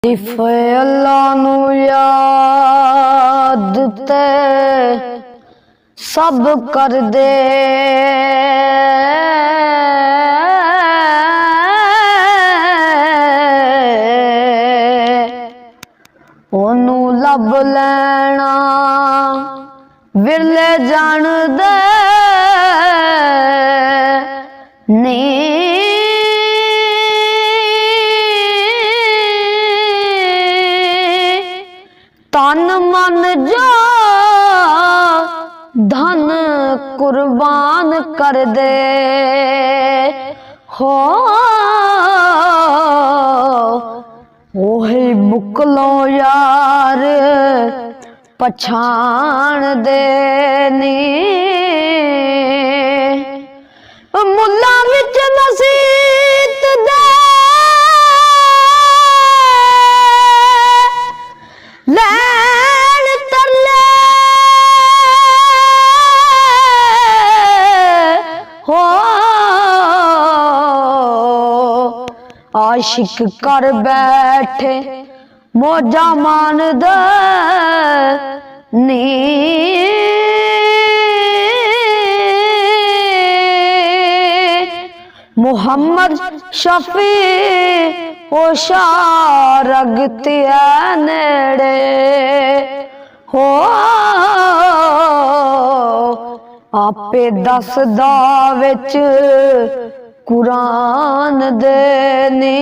सिर्फ अल्लाह नू याद ते सब कर दे। ओनू लब लैना विरले जान दे नी तन मन जो धन कुर्बान कर दे हो ओही बुकलो यार पछाण दे नी मुल्ला विच मसीत दे लैन तरले हो आशिक कर बैठे मौजा मान दे नी मुहम्मद शफी होशारगती नेड़े हो आपे दसदा विच कुरान दे नी।